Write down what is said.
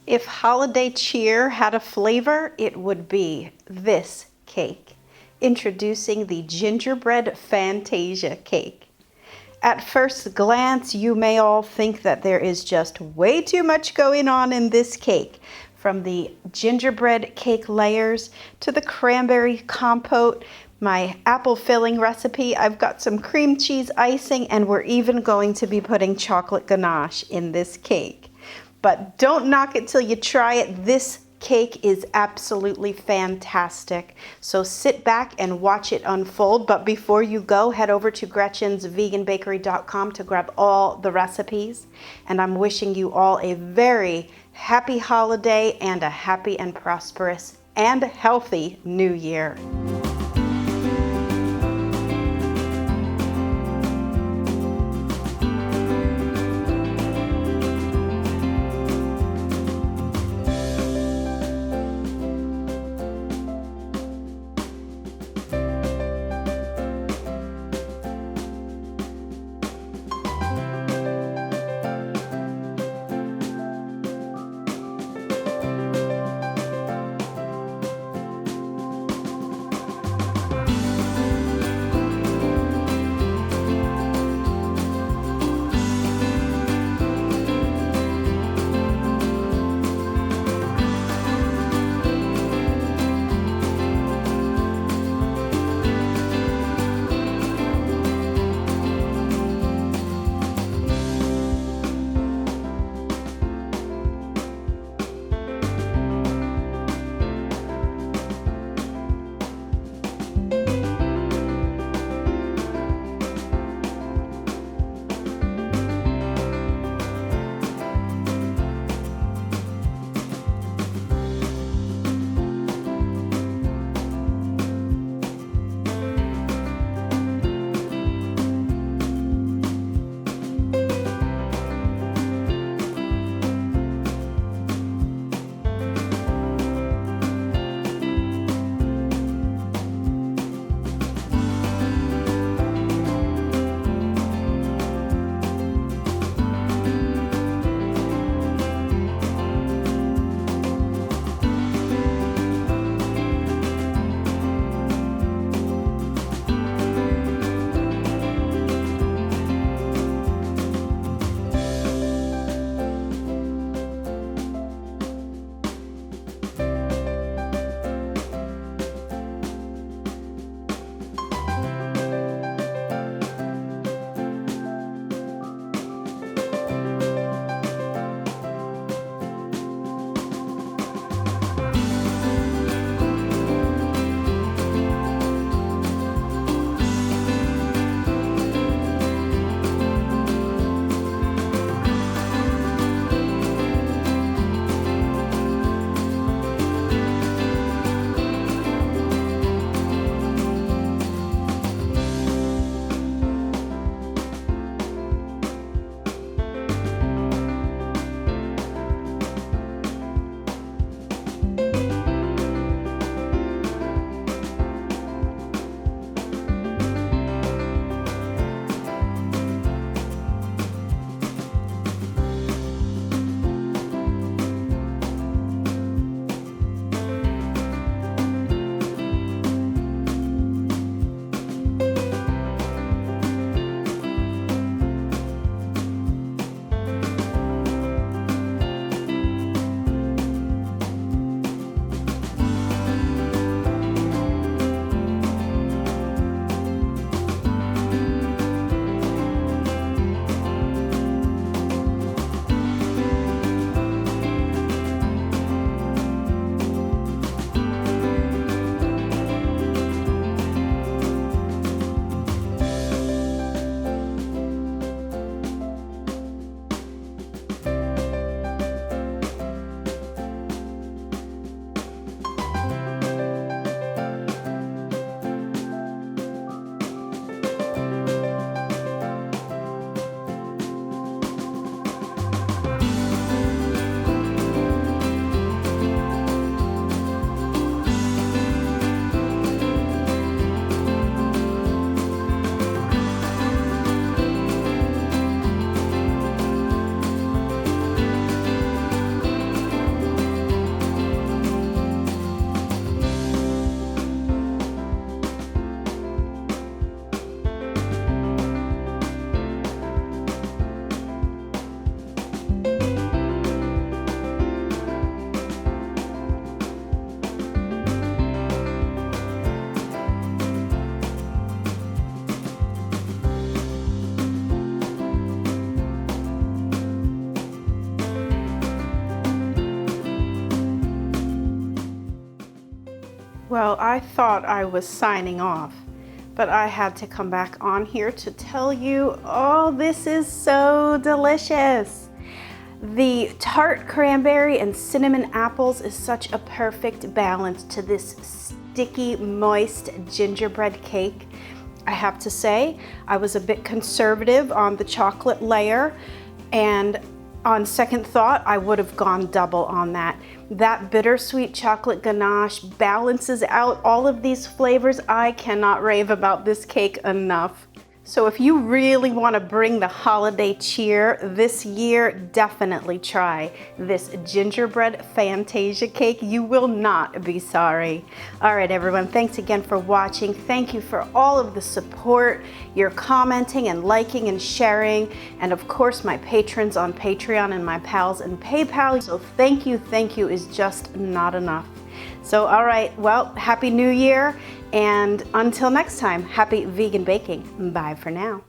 If holiday cheer had a flavor, it would be this cake. Introducing the Gingerbread Fantasia Cake. At first glance, you may all think that there is just way too much going on in this cake. From the gingerbread cake layers to the cranberry compote, my apple filling recipe, I've got some cream cheese icing, and we're even going to be putting chocolate ganache in this cake. But don't knock it till you try it. This cake is absolutely fantastic. So sit back and watch it unfold. But before you go, head over to Gretchen'sVeganBakery.com to grab all the recipes. And I'm wishing you all a very happy holiday and a happy and prosperous and healthy new year. Well, I thought I was signing off, but I had to come back on here to tell you, oh, this is so delicious. The tart cranberry and cinnamon apples is such a perfect balance to this sticky, moist gingerbread cake. I have to say, I was a bit conservative on the chocolate layer, and on second thought, I would have gone double on that. That bittersweet chocolate ganache balances out all of these flavors. I cannot rave about this cake enough. So if you really want to bring the holiday cheer this year, definitely try this Gingerbread Fantasia Cake. You will not be sorry. All right, everyone, thanks again for watching. Thank you for all of the support, your commenting and liking and sharing, and of course, my patrons on Patreon and my pals in PayPal. So thank you is just not enough. So, all right, well, Happy New Year. And until next time, happy vegan baking. Bye for now.